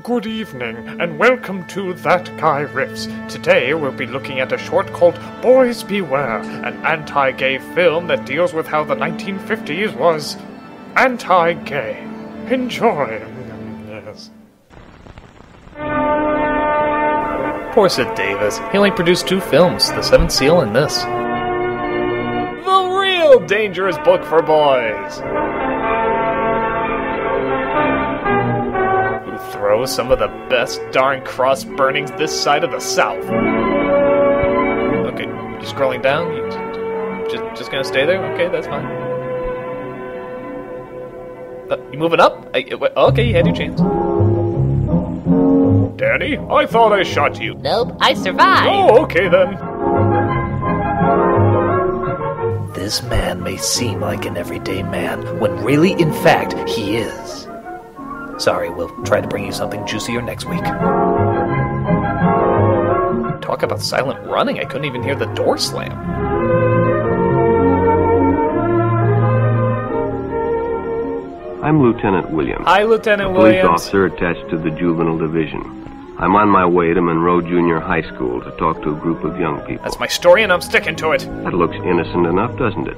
Good evening, and welcome to That Guy Riffs. Today we'll be looking at a short called Boys Beware, an anti-gay film that deals with how the 1950s was anti-gay. Enjoy. Yes. Poor Sid Davis. He only produced 2 films, The Seventh Seal and this. The real dangerous book for boys! Throw some of the best darn cross burnings this side of the South. Okay, you scrolling down? You just gonna stay there? Okay, that's fine. You moving up? Okay, you had your chance. Danny, I thought I shot you. Nope, I survived. Oh, okay then. This man may seem like an everyday man, when really, in fact, he is. Sorry, we'll try to bring you something juicier next week. Talk about silent running, I couldn't even hear the door slam. I'm Lieutenant Williams. Hi, Lieutenant Williams. Williams. Police officer attached to the Juvenile Division. I'm on my way to Monroe Junior High School to talk to a group of young people. That's my story and I'm sticking to it. That looks innocent enough, doesn't it?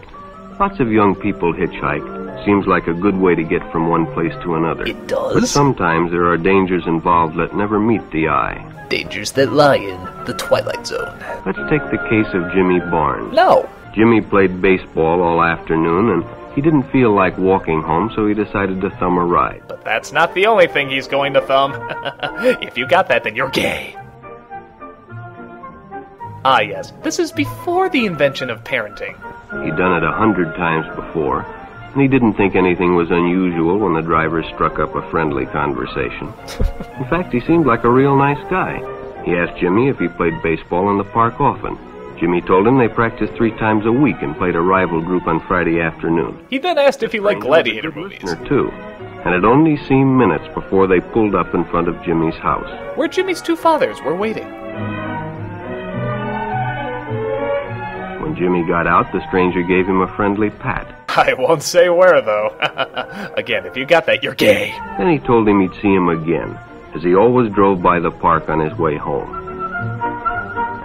Lots of young people hitchhike. Seems like a good way to get from one place to another. It does. But sometimes there are dangers involved that never meet the eye. Dangers that lie in the Twilight Zone. Let's take the case of Jimmy Barnes. No. Jimmy played baseball all afternoon, and he didn't feel like walking home, so he decided to thumb a ride. But that's not the only thing he's going to thumb. If you got that, then you're gay. Ah, yes. This is before the invention of parenting. He'd done it 100 times before, and he didn't think anything was unusual when the driver struck up a friendly conversation. In fact, he seemed like a real nice guy. He asked Jimmy if he played baseball in the park often. Jimmy told him they practiced 3 times a week and played a rival group on Friday afternoon. He then asked if he liked gladiator movies. Too. And it only seemed minutes before they pulled up in front of Jimmy's house. Where Jimmy's 2 fathers were waiting. When Jimmy got out, the stranger gave him a friendly pat. I won't say where, though. Again, if you got that, you're gay. Then he told him he'd see him again, as he always drove by the park on his way home.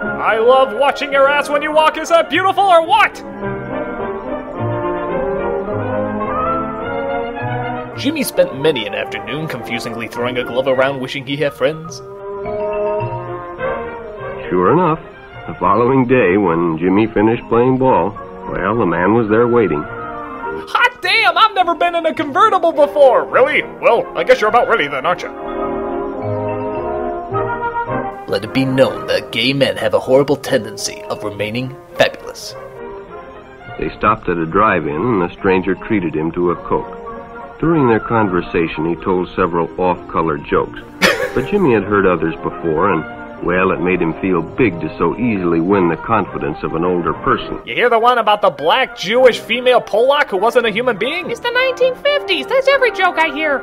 I love watching your ass when you walk. Is that beautiful or what? Jimmy spent many an afternoon confusingly throwing a glove around wishing he had friends. Sure enough, the following day when Jimmy finished playing ball, well, the man was there waiting. Hot damn, I've never been in a convertible before. Really? Well, I guess you're about ready then, aren't you? Let it be known that gay men have a horrible tendency of remaining fabulous. They stopped at a drive-in and the stranger treated him to a Coke. During their conversation, he told several off-color jokes. But Jimmy had heard others before, and, well, it made him feel big to so easily win the confidence of an older person. You hear the one about the black Jewish female Polak who wasn't a human being? It's the 1950s. That's every joke I hear.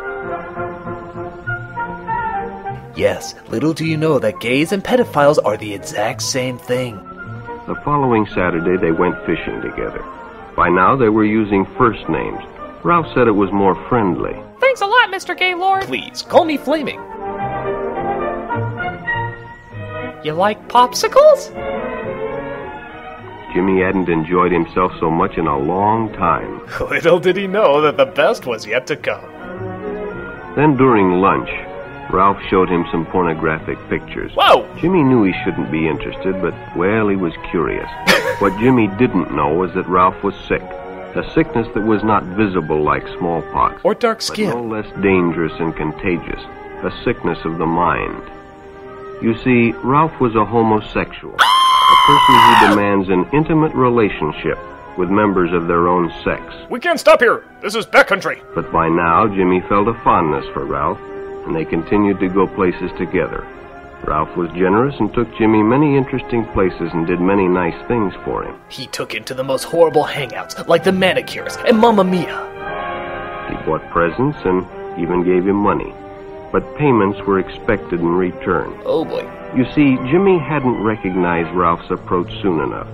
Yes, little do you know that gays and pedophiles are the exact same thing. The following Saturday, they went fishing together. By now, they were using first names. Ralph said it was more friendly. Thanks a lot, Mr. Gaylord. Please, call me Flaming. You like popsicles? Jimmy hadn't enjoyed himself so much in a long time. Little did he know that the best was yet to come. Then during lunch, Ralph showed him some pornographic pictures. Whoa! Jimmy knew he shouldn't be interested, but, well, he was curious. What Jimmy didn't know was that Ralph was sick. A sickness that was not visible like smallpox. Or dark but skin. no less dangerous and contagious. A sickness of the mind. You see, Ralph was a homosexual. A person who demands an intimate relationship with members of their own sex. We can't stop here. This is backcountry. But by now, Jimmy felt a fondness for Ralph, and they continued to go places together. Ralph was generous and took Jimmy many interesting places and did many nice things for him. He took him to the most horrible hangouts, like the manicures and Mamma Mia. He bought presents and even gave him money. But payments were expected in return. Oh boy. You see, Jimmy hadn't recognized Ralph's approach soon enough.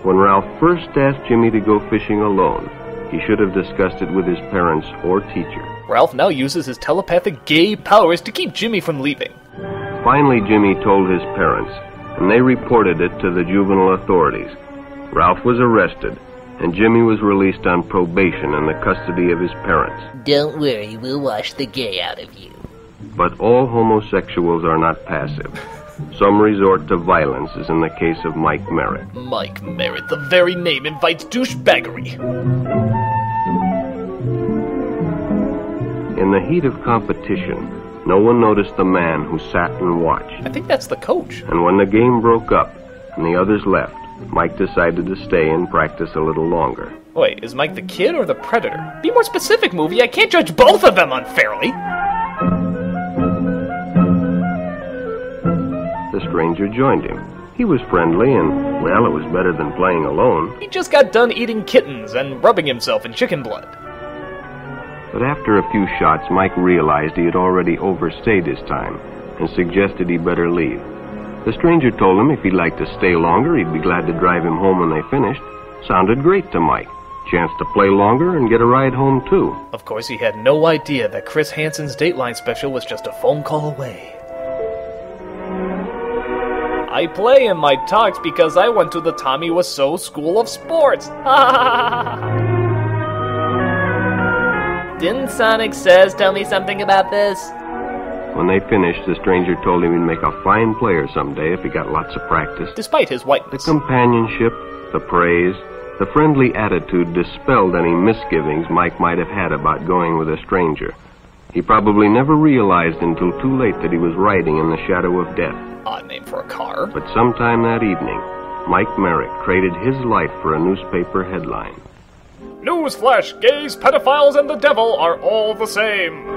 When Ralph first asked Jimmy to go fishing alone, He should have discussed it with his parents or teacher. Ralph now uses his telepathic gay powers to keep Jimmy from leaving. Finally, Jimmy told his parents, and they reported it to the juvenile authorities. Ralph was arrested, and Jimmy was released on probation in the custody of his parents. Don't worry, we'll wash the gay out of you. But all homosexuals are not passive. Some resort to violence, as in the case of Mike Merritt. Mike Merritt, the very name invites douchebaggery. In the heat of competition, no one noticed the man who sat and watched. I think that's the coach. And when the game broke up and the others left, Mike decided to stay and practice a little longer. Wait, is Mike the kid or the predator? Be more specific, movie. I can't judge both of them unfairly. The stranger joined him. He was friendly and, well, it was better than playing alone. He just got done eating kittens and rubbing himself in chicken blood. But after a few shots, Mike realized he had already overstayed his time and suggested he better leave. The stranger told him if he'd like to stay longer, he'd be glad to drive him home when they finished. Sounded great to Mike. Chance to play longer and get a ride home, too. Of course, he had no idea that Chris Hansen's Dateline special was just a phone call away. I play in my talks because I went to the Tommy Wiseau School of Sports. Didn't Sonic Says tell me something about this? When they finished, the stranger told him he'd make a fine player someday if he got lots of practice. Despite his whiteness. The companionship, the praise, the friendly attitude dispelled any misgivings Mike might have had about going with a stranger. He probably never realized until too late that he was riding in the shadow of death. Odd name for a car. But sometime that evening, Mike Merritt traded his life for a newspaper headline. Newsflash, gays, pedophiles, and the devil are all the same.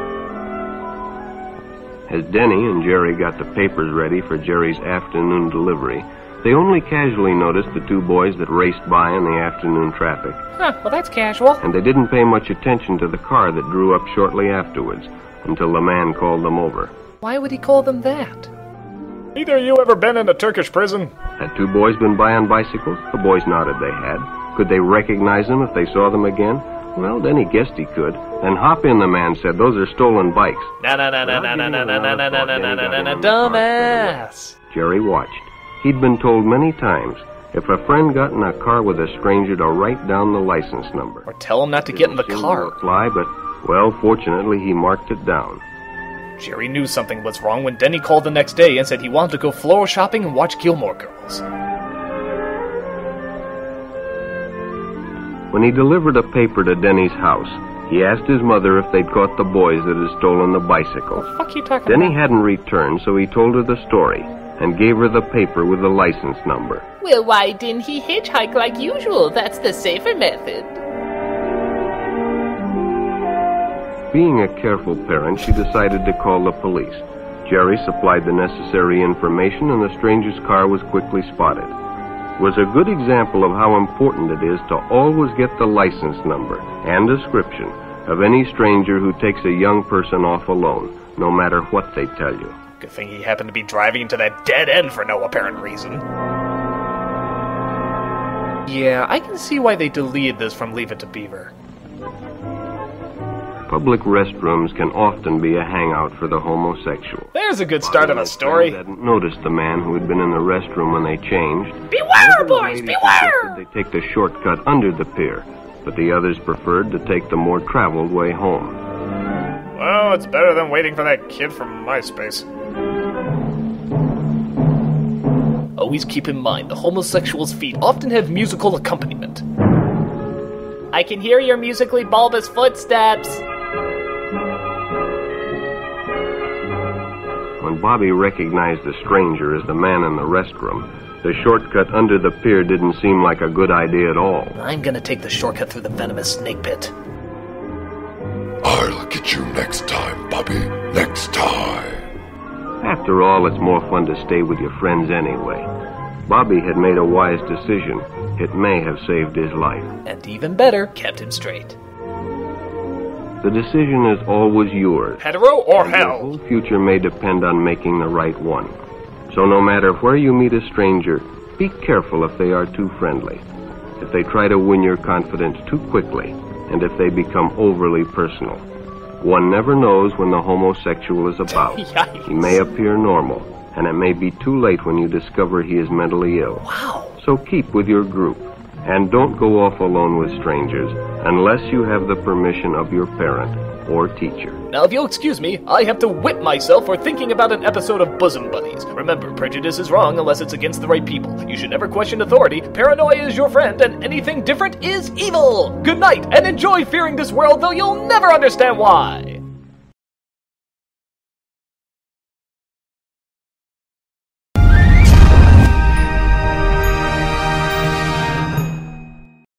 As Denny and Jerry got the papers ready for Jerry's afternoon delivery, they only casually noticed the two boys that raced by in the afternoon traffic. Huh, well that's casual. And they didn't pay much attention to the car that drew up shortly afterwards, until the man called them over. Why would he call them that? Either you ever been in a Turkish prison? Had two boys been by on bicycles? The boys nodded they had. Could they recognize them if they saw them again? Well, Denny guessed he could. Then hop in, the man said. Those are stolen bikes. Dumbass. Jerry watched. He'd been told many times, if a friend got in a car with a stranger, to write down the license number. Or tell him not to get in the car. Reply, but, well, fortunately, he marked it down. Jerry knew something was wrong when Denny called the next day and said he wanted to go floor shopping and watch Gilmore Girls. When he delivered a paper to Denny's house, he asked his mother if they'd caught the boys that had stolen the bicycles. What the fuck you talking Denny about? hadn't returned, so he told her the story and gave her the paper with the license number. Well, why didn't he hitchhike like usual? That's the safer method. Being a careful parent, she decided to call the police. Jerry supplied the necessary information, and the stranger's car was quickly spotted. It was a good example of how important it is to always get the license number and description of any stranger who takes a young person off alone, no matter what they tell you. Good thing he happened to be driving into that dead end for no apparent reason. Yeah, I can see why they deleted this from Leave It to Beaver. Public restrooms can often be a hangout for the homosexual. There's a good start of a story. They hadn't noticed the man who had been in the restroom when they changed. Beware, boys, beware! They take the shortcut under the pier, but the others preferred to take the more traveled way home. Well, it's better than waiting for that kid from MySpace. Always keep in mind, the homosexual's feet often have musical accompaniment. I can hear your musically bulbous footsteps. When Bobby recognized the stranger as the man in the restroom, the shortcut under the pier didn't seem like a good idea at all. I'm gonna take the shortcut through the venomous snake pit. I'll get you next time, Bobby. Next time. After all, it's more fun to stay with your friends anyway. Bobby had made a wise decision. It may have saved his life. And even better, kept him straight. The decision is always yours. Hetero or Your hell? whole future may depend on making the right one. So no matter where you meet a stranger, be careful if they are too friendly. If they try to win your confidence too quickly and if they become overly personal. One never knows when the homosexual is about. Yikes. He may appear normal, and it may be too late when you discover he is mentally ill. Wow. So keep with your group, and don't go off alone with strangers unless you have the permission of your parent or teacher. Now, if you'll excuse me, I have to whip myself for thinking about an episode of Bosom Buddies. Remember, prejudice is wrong unless it's against the right people. You should never question authority. Paranoia is your friend, and anything different is evil. Good night, and enjoy fearing this world, though you'll never understand why.